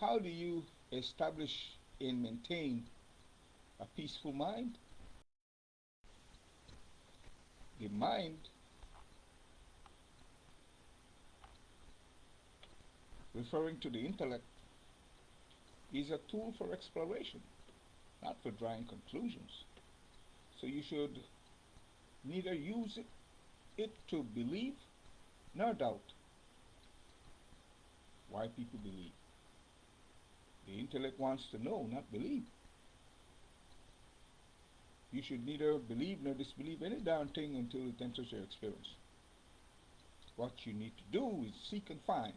how do you establish and maintain a peaceful mind? The mind, referring to the intellect, is a tool for exploration, not for drawing conclusions. So you should neither use it to believe nor doubt why people believe. The intellect wants to know, not believe. You should neither believe nor disbelieve any darn thing until it enters your experience. What you need to do is seek and find.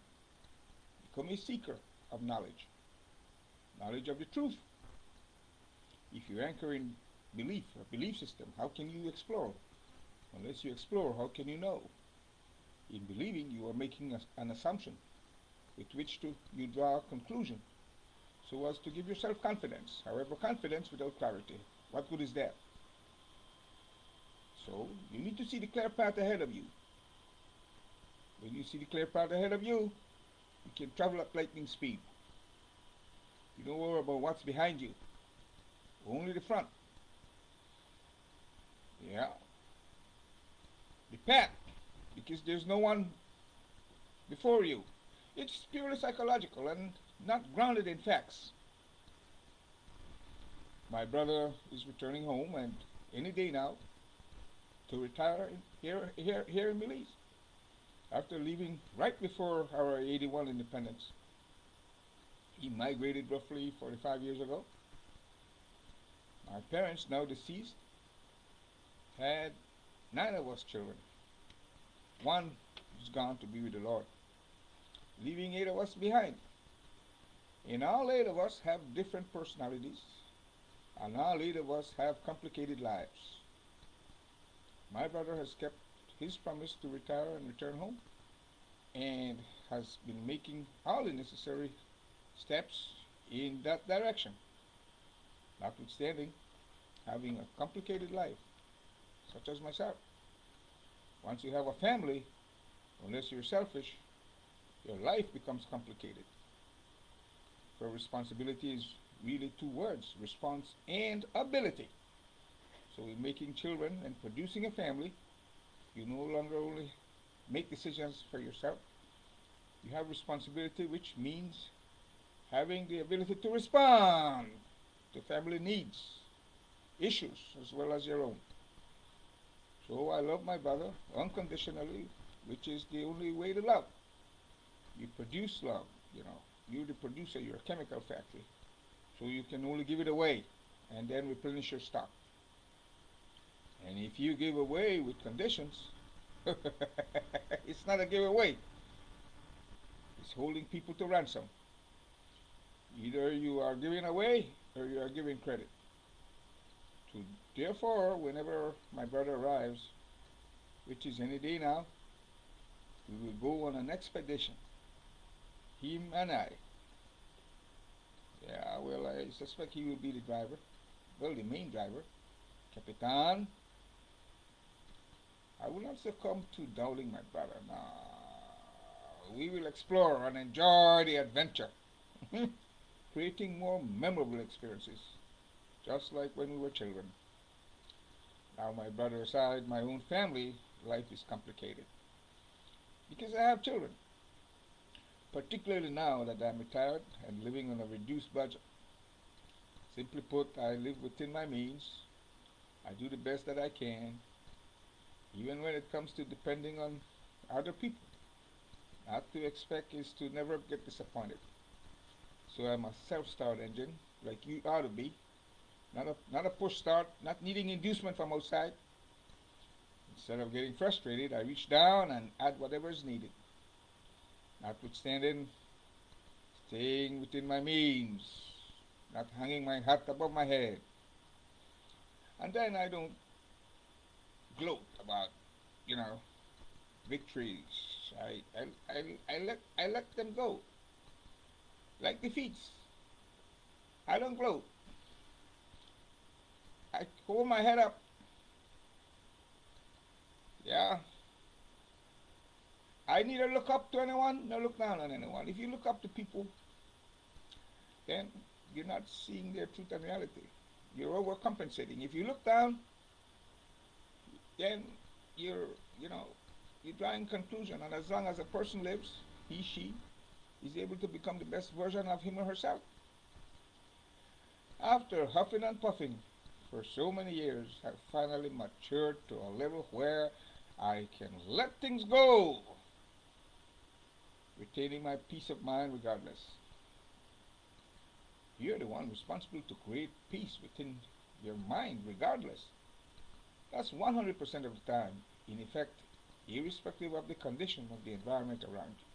Become a seeker of knowledge, knowledge of the truth. If you anchor in belief, a belief system, how can you explore? Unless you explore, how can you know? In believing, you are making an assumption with which you draw a conclusion so as to give yourself confidence. However, confidence without clarity, what good is that? So you need to see the clear path ahead of you. When you see the clear path ahead of you, you can travel at lightning speed. You don't worry about what's behind you, only the front. Yeah. The path, because there's no one before you. It's purely psychological and not grounded in facts. My brother is returning home and any day now to retire here in Belize after leaving right before our 81 independence. He migrated roughly 45 years ago. My parents, now deceased, had 9 of us children. One is gone to be with the Lord, leaving 8 of us behind. And all 8 of us have different personalities, and all 8 of us have complicated lives. My brother has kept his promise to retire and return home, and has been making all the necessary steps in that direction. Notwithstanding having a complicated life, such as myself. Once you have a family, unless you're selfish, your life becomes complicated. For responsibility is really 2 words, response and ability. So in making children and producing a family, you no longer only make decisions for yourself, you have responsibility, which means having the ability to respond to family needs, issues, as well as your own. So I love my brother unconditionally, which is the only way to love. You produce love, You're the producer, you're a chemical factory. So you can only give it away and then replenish your stock. And if you give away with conditions, it's not a giveaway. It's holding people to ransom. Either you are giving away or you are giving credit. So therefore, whenever my brother arrives, which is any day now, we will go on an expedition. Him and I. Yeah, well, I suspect he will be the driver. Well, the main driver. Capitan. I will not succumb to doubting my brother. No. We will explore and enjoy the adventure. Creating more memorable experiences. Just like when we were children. Now my brother aside, my own family, life is complicated. Because I have children. Particularly now that I'm retired and living on a reduced budget. Simply put, I live within my means. I do the best that I can, even when it comes to depending on other people. Not to expect is to never get disappointed. So I'm a self-start engine, like you ought to be. Not a push start, not needing inducement from outside. Instead of getting frustrated, I reach down and add whatever is needed. Notwithstanding, staying within my means, not hanging my hat above my head. And then I don't gloat about, victories. I let them go. Like defeats. I don't gloat. I hold my head up. Yeah. I neither look up to anyone nor look down on anyone. If you look up to people, then you're not seeing their truth and reality. You're overcompensating. If you look down, then you're, you know, you're drawing conclusion. And as long as a person lives, he, she, is able to become the best version of him or herself. After huffing and puffing for so many years, I've finally matured to a level where I can let things go, retaining my peace of mind regardless. You're the one responsible to create peace within your mind regardless. That's 100% of the time, in effect, irrespective of the condition of the environment around you.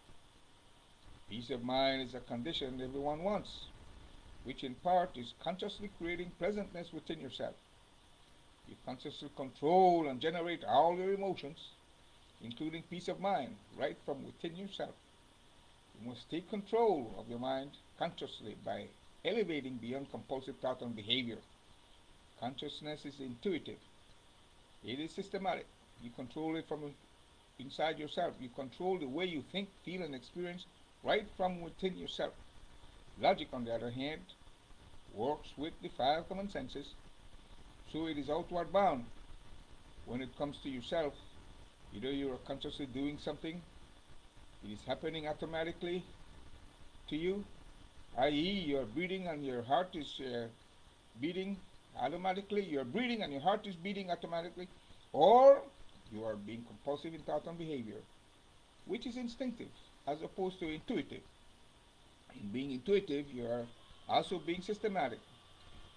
Peace of mind is a condition everyone wants, which in part is consciously creating pleasantness within yourself. You consciously control and generate all your emotions, including peace of mind, right from within yourself. You must take control of your mind consciously by elevating beyond compulsive thought and behavior. Consciousness is intuitive. It is systematic. You control it from inside yourself. You control the way you think, feel, and experience right from within yourself. Logic, on the other hand, works with the five common senses, so it is outward bound. When it comes to yourself, either you are consciously doing something, it is happening automatically to you, i.e., you are breathing and your heart is beating automatically, you are breathing and your heart is beating automatically, or you are being compulsive in thought and behavior, which is instinctive as opposed to intuitive. In being intuitive, you are also being systematic,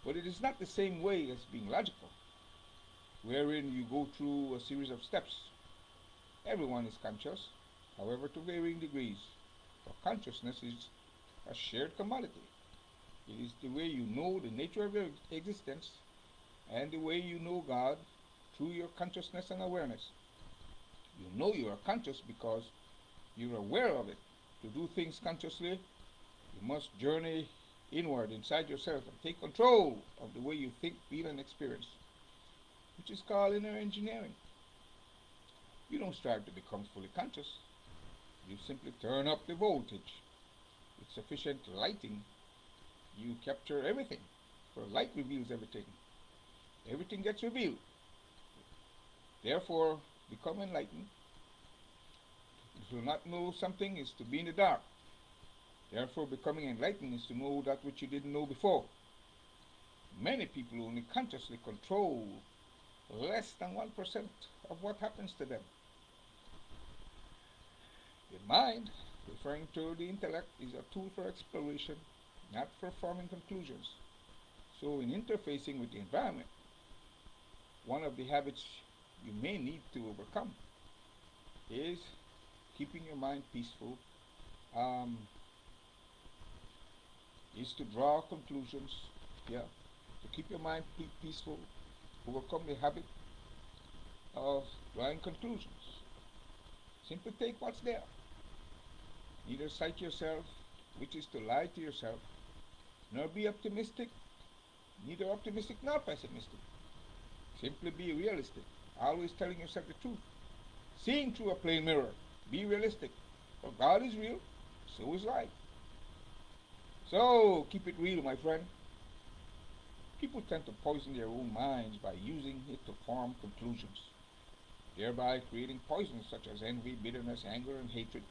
but it is not the same way as being logical, wherein you go through a series of steps. Everyone is conscious, however, to varying degrees, for consciousness is a shared commodity. It is the way you know the nature of your existence and the way you know God through your consciousness and awareness. You know you are conscious because you're aware of it. To do things consciously, you must journey inward inside yourself and take control of the way you think, feel, and experience, which is called inner engineering. You don't strive to become fully conscious. You simply turn up the voltage. With sufficient lighting, you capture everything, for light reveals everything. Everything gets revealed. Therefore, become enlightened. To not know something is to be in the dark. Therefore, becoming enlightened is to know that which you didn't know before. Many people only consciously control less than 1% of what happens to them. The mind, referring to the intellect, is a tool for exploration, not for forming conclusions. So in interfacing with the environment, one of the habits you may need to overcome is keeping your mind peaceful, is to draw conclusions, to keep your mind peaceful, overcome the habit of drawing conclusions. Simply take what's there. Neither cite yourself, which is to lie to yourself, nor be optimistic, neither optimistic nor pessimistic. Simply be realistic, always telling yourself the truth. Seeing through a plain mirror, be realistic. For God is real, so is life. So keep it real, my friend. People tend to poison their own minds by using it to form conclusions, thereby creating poisons such as envy, bitterness, anger, and hatred.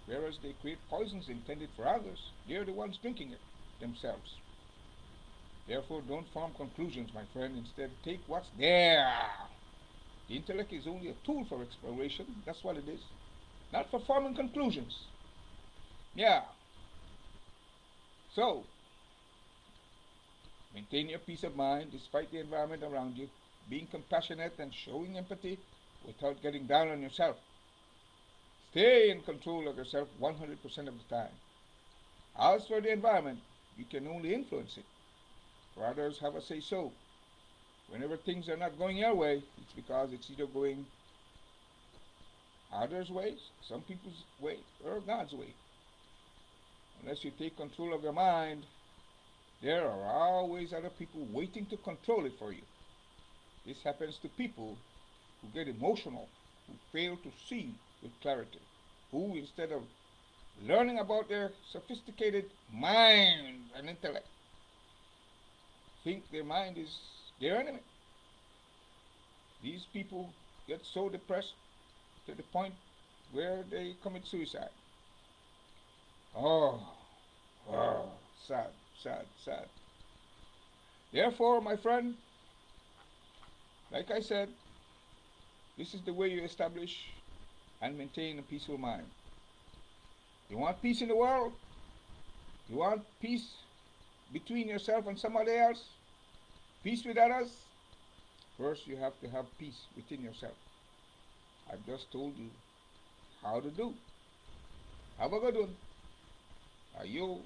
Whereas they create poisons intended for others, they're the ones drinking it themselves. Therefore, don't form conclusions, my friend. Instead, take what's there. The intellect is only a tool for exploration. That's what it is. Not for forming conclusions. Yeah. So, maintain your peace of mind despite the environment around you, being compassionate and showing empathy without getting down on yourself. Stay in control of yourself 100% of the time. As for the environment, you can only influence it. For others have a say-so. Whenever things are not going your way, it's because it's either going others' ways, some people's way, or God's way. Unless you take control of your mind, there are always other people waiting to control it for you. This happens to people who get emotional, who fail to see with clarity, who, instead of learning about their sophisticated mind and intellect, think their mind is their enemy. These people get so depressed to the point where they commit suicide. Oh, oh, sad, sad, sad. Therefore, my friend, like I said, this is the way you establish and maintain a peaceful mind. You want peace in the world? You want peace between yourself and somebody else? Peace with others? First, you have to have peace within yourself. I've just told you how to do. Have a good one. Are you